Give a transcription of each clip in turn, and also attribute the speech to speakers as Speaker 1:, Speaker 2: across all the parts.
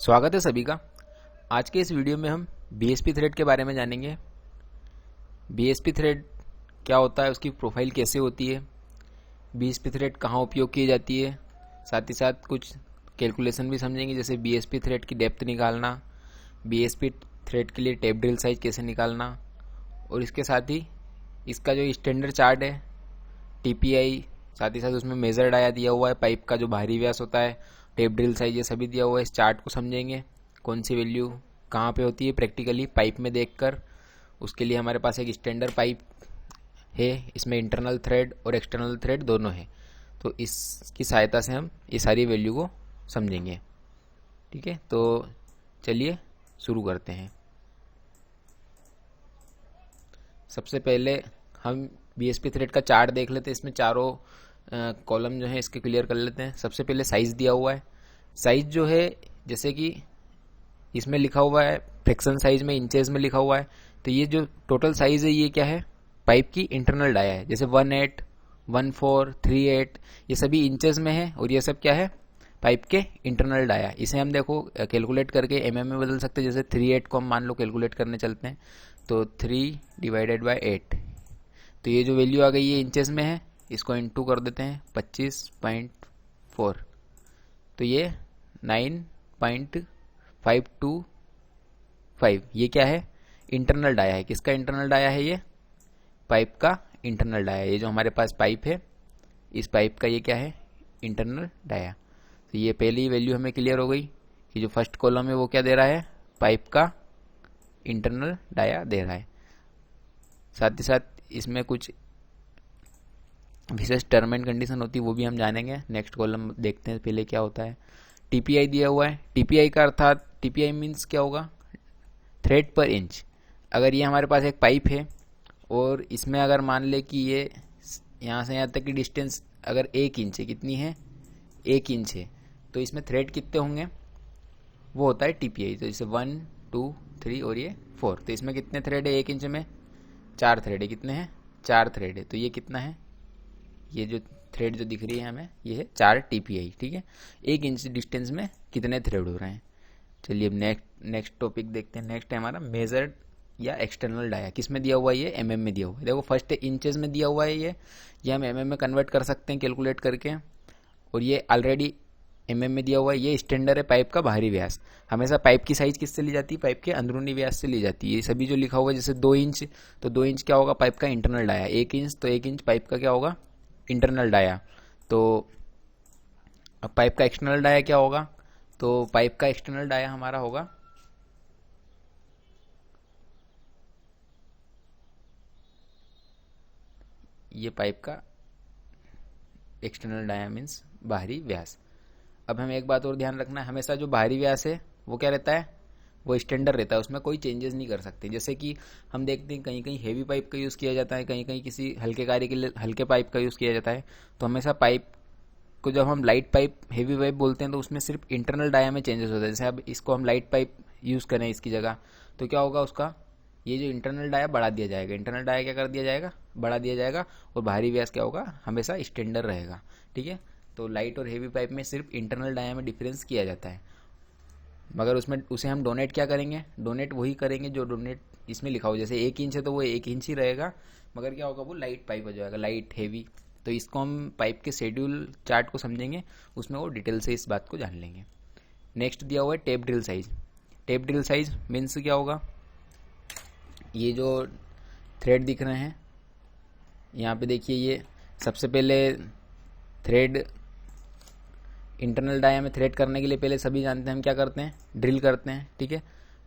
Speaker 1: स्वागत है सभी का। आज के इस वीडियो में हम बीएसपी थ्रेड के बारे में जानेंगे। बीएसपी थ्रेड क्या होता है, उसकी प्रोफाइल कैसे होती है, बीएसपी थ्रेड कहाँ उपयोग की जाती है, साथ ही साथ कुछ कैलकुलेशन भी समझेंगे, जैसे बीएसपी थ्रेड की डेप्थ निकालना, बीएसपी थ्रेड के लिए टेप ड्रिल साइज कैसे निकालना, और इसके साथ ही इसका जो स्टैंडर्ड चार्ट है टीपीआई, साथ ही साथ उसमें मेजर डाया दिया हुआ है, पाइप का जो बाहरी व्यास होता है, टेप ड्रिल साइज, ये सभी दिया हुआ है। इस चार्ट को समझेंगे, कौन सी वैल्यू कहाँ पे होती है प्रैक्टिकली पाइप में देखकर। उसके लिए हमारे पास एक स्टैंडर्ड पाइप है, इसमें इंटरनल थ्रेड और एक्सटर्नल थ्रेड दोनों है, तो इसकी सहायता से हम ये सारी वैल्यू को समझेंगे। ठीक है, तो चलिए शुरू करते हैं। सबसे पहले हम बीएसपी थ्रेड का चार्ट देख लेते हैं। इसमें चारों कॉलम जो है इसके क्लियर कर लेते हैं। सबसे पहले साइज दिया हुआ है। साइज जो है, जैसे कि इसमें लिखा हुआ है फ्रैक्शन साइज में इंचेस में लिखा हुआ है, तो ये जो टोटल साइज है ये क्या है, पाइप की इंटरनल डाया है। जैसे 18, 14, 38 ये सभी इंचेस में है, और ये सब क्या है, पाइप के इंटरनल डाया। इसे हम देखो कैलकुलेट करके एमएम में बदल सकते हैं। जैसे 38 को हम मान लो कैलकुलेट करने चलते हैं, तो 3/8, तो ये जो वैल्यू आ गई है इंचेस में है, इसको इंटू कर देते हैं 25.4, तो ये 9.525। ये क्या है, इंटरनल डाया है। किसका इंटरनल डाया है, ये पाइप का इंटरनल डाया। ये जो हमारे पास पाइप है, इस पाइप का ये क्या है, इंटरनल डाया। तो ये पहली वैल्यू हमें क्लियर हो गई कि जो फर्स्ट कॉलम है वो क्या दे रहा है, पाइप का इंटरनल डाया दे रहा है। साथ ही साथ इसमें कुछ विशेष टर्म एंड कंडीशन होती है, वो भी हम जानेंगे। नेक्स्ट कॉलम देखते हैं पहले क्या होता है। टीपीआई दिया हुआ है। टीपीआई का अर्थात, टीपीआई मीन्स क्या होगा, थ्रेड पर इंच। अगर ये हमारे पास एक पाइप है और इसमें अगर मान ले कि ये यहाँ से यहाँ तक की डिस्टेंस अगर 1 इंच है, कितनी है, 1 इंच है, तो इसमें थ्रेड कितने होंगे, वो होता है टीपीआई। तो जैसे 1, 2, 3 और ये 4, तो इसमें कितने थ्रेड है 1 इंच में, 4 थ्रेड है। कितने हैं, 4 थ्रेड है। तो ये कितना है, ये जो थ्रेड जो दिख रही है हमें, ये है 4 टीपीआई। ठीक है, 1 इंच डिस्टेंस में कितने थ्रेड हो रहे हैं। चलिए अब नेक्स्ट टॉपिक देखते हैं। नेक्स्ट है हमारा मेजर्ड या एक्सटर्नल डाया। किस में दिया हुआ है, ये एमएम में दिया हुआ है। देखो फर्स्ट इंचेस में दिया हुआ है, ये हम एमएम में कन्वर्ट कर सकते हैं कैलकुलेट करके, और ये ऑलरेडी एमएम में दिया हुआ है। ये स्टैंडर्ड है पाइप का बाहरी व्यास। हमेशा पाइप की साइज किससे ली जाती है, पाइप के अंदरूनी व्यास से ली जाती है। ये सभी जो लिखा हुआ है, जैसे 2 इंच, तो 2 इंच क्या होगा, पाइप का इंटरनल डाया। 1 इंच, तो 1 इंच पाइप का क्या होगा, इंटरनल डाया। तो अब पाइप का एक्सटर्नल डाया क्या होगा, तो पाइप का एक्सटर्नल डाया हमारा होगा, ये पाइप का एक्सटर्नल डाया मीन्स बाहरी व्यास। अब हमें एक बात और ध्यान रखना है, हमेशा जो बाहरी व्यास है वो क्या रहता है, वो स्टैंडर्ड रहता है, उसमें कोई चेंजेस नहीं कर सकते। जैसे कि हम देखते हैं कहीं कहीं हेवी पाइप का यूज़ किया जाता है, कहीं कहीं किसी हल्के कार्य के लिए हल्के पाइप का यूज़ किया जाता है। तो हमेशा पाइप को जब हम लाइट पाइप, हेवी पाइप बोलते हैं, तो उसमें सिर्फ इंटरनल डाया में चेंजेस होता है। जैसे अब इसको हम लाइट पाइप यूज़ करें इसकी जगह, तो क्या होगा, उसका ये जो इंटरनल डाया बढ़ा दिया जाएगा। इंटरनल डाया क्या कर दिया जाएगा, बढ़ा दिया जाएगा, और बाहरी व्यास क्या होगा, हमेशा स्टैंडर्ड रहेगा। ठीक है, तो लाइट और हेवी पाइप में सिर्फ इंटरनल डाया में डिफरेंस किया जाता है, मगर उसमें उसे हम डोनेट क्या करेंगे, डोनेट वही करेंगे जो डोनेट इसमें लिखा हो। जैसे 1 इंच है तो वो 1 इंच ही रहेगा, मगर क्या होगा, वो लाइट पाइप हो जाएगा, लाइट हेवी। तो इसको हम पाइप के शेड्यूल चार्ट को समझेंगे, उसमें वो डिटेल से इस बात को जान लेंगे। नेक्स्ट दिया हुआ है tape drill size. Tape drill size means क्या होगा, ये जो थ्रेड दिख रहे हैं यहाँ पे देखिए, ये सबसे पहले थ्रेड इंटरनल डाया में थ्रेड करने के लिए पहले सभी जानते हैं हम क्या करते हैं, ड्रिल करते हैं। ठीक है,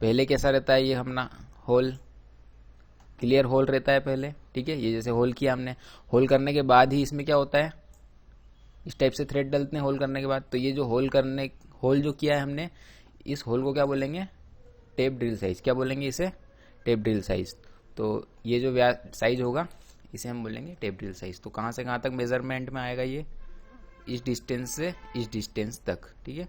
Speaker 1: पहले कैसा रहता है, ये हमने होल, क्लियर होल रहता है पहले। ठीक है, ये जैसे होल किया हमने, होल करने के बाद ही इसमें क्या होता है, इस टाइप से थ्रेड डलते हैं होल करने के बाद। तो ये जो होल जो किया है हमने, इस होल को क्या बोलेंगे, टेप ड्रिल साइज। क्या बोलेंगे इसे, टेप ड्रिल साइज। तो ये जो साइज होगा इसे हम बोलेंगे टेप ड्रिल साइज। तो कहाँ से कहाँ तक मेजरमेंट में आएगा, ये इस डिस्टेंस से इस डिस्टेंस तक। ठीक है,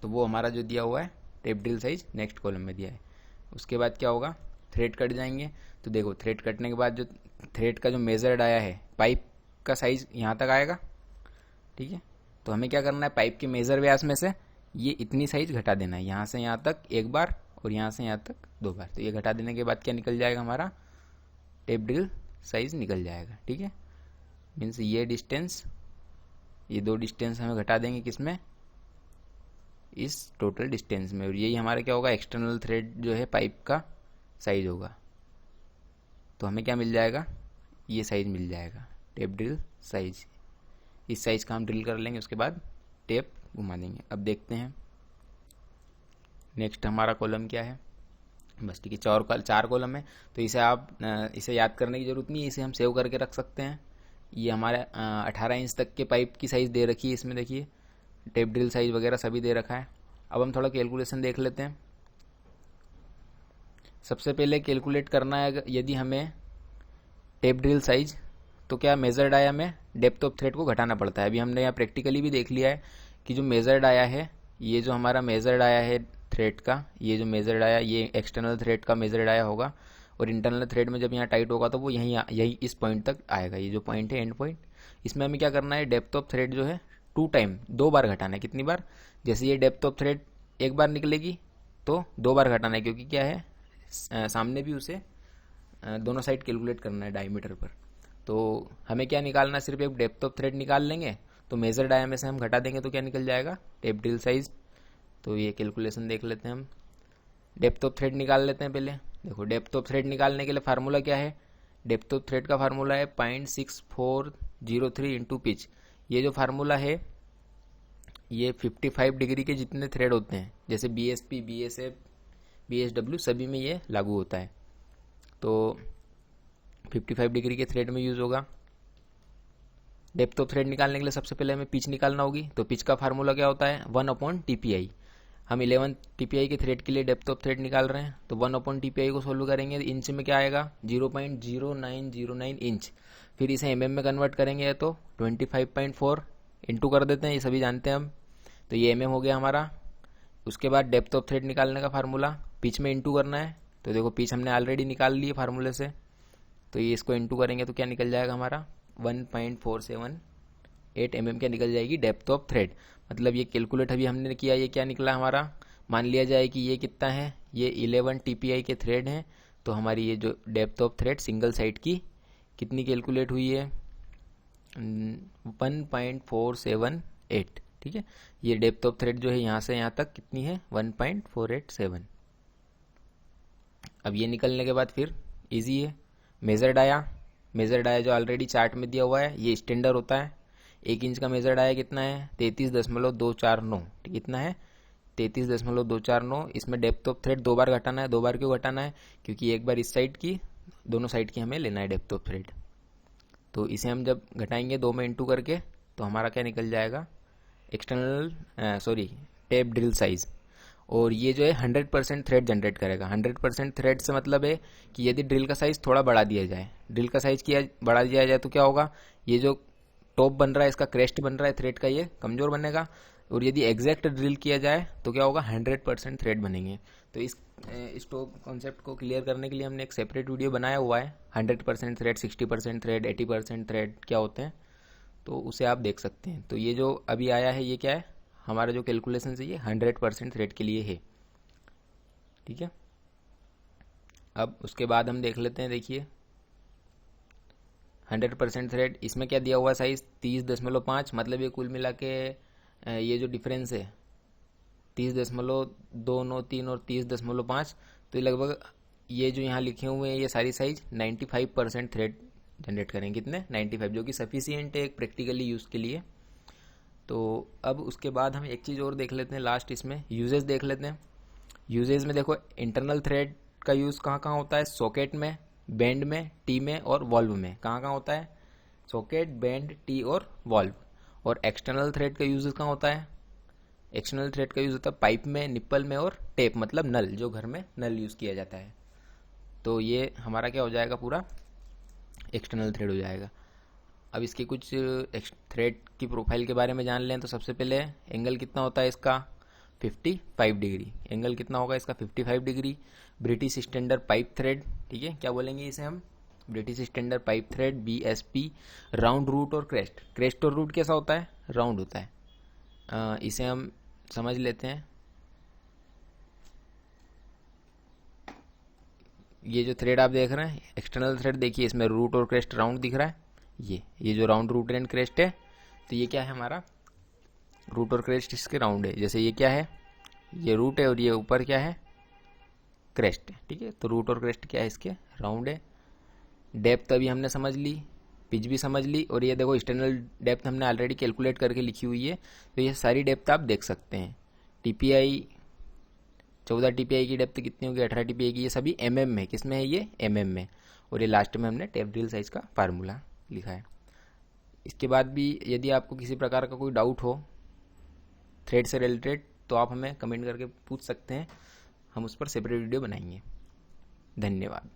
Speaker 1: तो वो हमारा जो दिया हुआ है tape drill size next column में दिया है। उसके बाद क्या होगा, थ्रेड कट जाएंगे। तो देखो थ्रेड कटने के बाद जो थ्रेड का जो मेजर्ड आया है, पाइप का साइज यहाँ तक आएगा। ठीक है, तो हमें क्या करना है, पाइप के मेजर व्यास में से ये इतनी साइज घटा देना है, यहाँ से यहाँ तक एक बार और यहाँ से यहाँ तक दो बार। तो ये घटा देने के बाद क्या निकल जाएगा हमारा, टेप ड्रिल साइज निकल जाएगा। ठीक है, मीन्स ये डिस्टेंस, ये दो डिस्टेंस हमें घटा देंगे किसमें, इस टोटल डिस्टेंस में, और यही हमारा क्या होगा, एक्सटर्नल थ्रेड जो है पाइप का साइज होगा। तो हमें क्या मिल जाएगा, ये साइज मिल जाएगा, टेप ड्रिल साइज। इस साइज का हम ड्रिल कर लेंगे, उसके बाद टेप घुमा देंगे। अब देखते हैं नेक्स्ट हमारा कॉलम क्या है। बस ठीक है, चार कॉलम है, तो इसे आप इसे याद करने की जरूरत नहीं है, इसे हम सेव करके रख सकते हैं। ये हमारे 18 इंच तक के पाइप की साइज़ दे रखी है, इसमें देखिए टेप ड्रिल साइज वगैरह सभी दे रखा है। अब हम थोड़ा कैलकुलेशन देख लेते हैं। सबसे पहले कैलकुलेट करना है, यदि हमें टेप ड्रिल साइज, तो क्या मेजर डाया में डेप्थ ऑफ थ्रेड को घटाना पड़ता है। अभी हमने यहाँ प्रैक्टिकली भी देख लिया है कि जो मेजर डाया है, ये जो हमारा मेजर डाया है थ्रेड का, ये जो मेजर डाया, ये एक्सटर्नल थ्रेड का मेजर डाया होगा, और इंटरनल थ्रेड में जब यहाँ टाइट होगा तो वो यही इस पॉइंट तक आएगा। ये जो पॉइंट है एंड पॉइंट, इसमें हमें क्या करना है, डेप्थ ऑफ थ्रेड जो है 2 टाइम, 2 बार घटाना है। कितनी बार, जैसे ये डेप्थ ऑफ थ्रेड एक बार निकलेगी तो 2 बार घटाना है, क्योंकि क्या है सामने भी उसे दोनों साइड कैलकुलेट करना है डायमीटर पर। तो हमें क्या निकालना है, सिर्फ एक डेप्थ ऑफ थ्रेड निकाल लेंगे, तो मेजर डाया में से हम घटा देंगे तो क्या निकल जाएगा, टेप ड्रिल साइज। तो ये कैलकुलेशन देख लेते हैं हम। डेप्थ ऑफ थ्रेड निकाल लेते हैं पहले। देखो डेप्थ ऑफ थ्रेड निकालने के लिए फार्मूला क्या है, डेप्थ ऑफ थ्रेड का फार्मूला है 0.6403 इंटू पिच। ये जो फार्मूला है ये 55 डिग्री के जितने थ्रेड होते हैं, जैसे BSP, BSF, BSW सभी में ये लागू होता है, तो 55 डिग्री के थ्रेड में यूज होगा। डेप्थ ऑफ थ्रेड निकालने के लिए सबसे पहले हमें पिच निकालना होगी, तो पिच का फार्मूला क्या होता है, 1/TPI। हम 11 TPI के थ्रेड के लिए डेप्थ ऑफ थ्रेड निकाल रहे हैं, तो 1/TPI को सोल्व करेंगे, इंच में क्या आएगा, 0.0909 इंच। फिर इसे mm में कन्वर्ट करेंगे तो 25.4 इंटू कर देते हैं, ये सभी जानते हैं हम, तो ये mm हो गया हमारा। उसके बाद डेप्थ ऑफ थ्रेड निकालने का फार्मूला पिच में इंटू करना है, तो देखो पिच हमने ऑलरेडी निकाल ली है फार्मूले से, तो ये इसको इंटू करेंगे तो क्या निकल जाएगा हमारा 1.478 mm क्या निकल जाएगी डेप्थ ऑफ थ्रेड। मतलब ये कैलकुलेट अभी हमने किया, ये क्या निकला हमारा, मान लिया जाए कि ये कितना है, ये 11 TPI के थ्रेड हैं, तो हमारी ये जो depth of thread single side की कितनी कैलकुलेट हुई है, 1.478। ठीक है, ये डेप्थ ऑफ थ्रेड जो है यहाँ से यहाँ तक कितनी है, 1.487। अब ये निकलने के बाद फिर इजी है, मेजर डाया जो ऑलरेडी चार्ट में दिया हुआ है, ये स्टैंडर्ड होता है। 1 इंच का मेजर डाया कितना है, 33.249। कितना है, 33.249। इसमें डेप्थ ऑफ थ्रेड 2 बार घटाना है। 2 बार क्यों घटाना है, क्योंकि एक बार इस साइड की, दोनों साइड की हमें लेना है डेप्थ ऑफ थ्रेड। तो इसे हम जब घटाएंगे 2 में इंटू करके, तो हमारा क्या निकल जाएगा, टेप ड्रिल साइज। और ये जो है 100% थ्रेड जनरेट करेगा। 100% थ्रेड से मतलब है कि यदि ड्रिल का साइज थोड़ा बढ़ा दिया जाए, ड्रिल का साइज बढ़ा दिया जाए तो क्या होगा, ये जो टॉप बन रहा है, इसका क्रेस्ट बन रहा है थ्रेड का, ये कमजोर बनेगा। और यदि एग्जैक्ट ड्रिल किया जाए तो क्या होगा, 100% थ्रेड बनेंगे। तो इस टॉप कॉन्सेप्ट को क्लियर करने के लिए हमने एक सेपरेट वीडियो बनाया हुआ है, 100% थ्रेड, 60% थ्रेड, 80% थ्रेड क्या होते हैं, तो उसे आप देख सकते हैं। तो ये जो अभी आया है ये क्या है, हमारा जो कैलकुलेशन है ये 100% थ्रेड के लिए है। ठीक है, अब उसके बाद हम देख लेते हैं, देखिए 100% थ्रेड, इसमें क्या दिया हुआ साइज 30.5, मतलब ये कुल मिला के ये जो डिफरेंस है 30.293 और 30.5, तो ये लगभग ये जो यहाँ लिखे हुए हैं ये सारी साइज 95% थ्रेड जनरेट करेंगे। कितने, 95, जो कि सफिशियंट है एक प्रैक्टिकली यूज़ के लिए। तो अब उसके बाद हम एक चीज़ और देख लेते हैं, लास्ट इसमें यूजेज देख लेते हैं। यूजेज में देखो इंटरनल थ्रेड का यूज़ कहाँ कहाँ होता है, सॉकेट में, बैंड में, टी में और वॉल्व में। कहाँ कहाँ होता है, सॉकेट, बैंड, टी और वॉल्व। और एक्सटर्नल थ्रेड का यूज कहाँ होता है, एक्सटर्नल थ्रेड का यूज होता है पाइप में, निप्पल में और टेप, मतलब नल, जो घर में नल यूज़ किया जाता है। तो ये हमारा क्या हो जाएगा, पूरा एक्सटर्नल थ्रेड हो जाएगा। अब इसके कुछ थ्रेड की प्रोफाइल के बारे में जान लें, तो सबसे पहले एंगल कितना होता है इसका, 55 डिग्री। एंगल कितना होगा इसका, 55 degree. British standard pipe thread, ठीक है, क्या बोलेंगे इसे हम, British standard pipe thread, BSP। Round root और क्रेस्ट और रूट कैसा होता है, राउंड होता है। इसे हम समझ लेते हैं। ये जो थ्रेड आप देख रहे हैं एक्सटर्नल थ्रेड, देखिए इसमें रूट और क्रेस्ट राउंड दिख रहा है। ये जो राउंड रूट एंड क्रेस्ट है, तो ये क्या है हमारा रूट और क्रेस्ट इसके राउंड है। जैसे ये क्या है, ये रूट है और ये ऊपर क्या है क्रेस्ट है। ठीक है, तो रूट और क्रेस्ट क्या है इसके राउंड है। डेप्थ अभी हमने समझ ली, पिच भी समझ ली, और ये देखो एक्सटर्नल डेप्थ हमने ऑलरेडी कैलकुलेट करके लिखी हुई है। तो ये सारी डेप्थ आप देख सकते हैं। टीपीआई 14 टीपीआई की डेप्थ कितनी होगी, 18 टीपीआई की, ये सभी एमएम में, किसमें है ये एमएम में। और ये लास्ट में हमने टेप ड्रिल साइज का फार्मूला लिखा है। इसके बाद भी यदि आपको किसी प्रकार का कोई डाउट हो थ्रेड से रिलेटेड, तो आप हमें कमेंट करके पूछ सकते हैं, हम उस पर सेपरेट वीडियो बनाएंगे। धन्यवाद।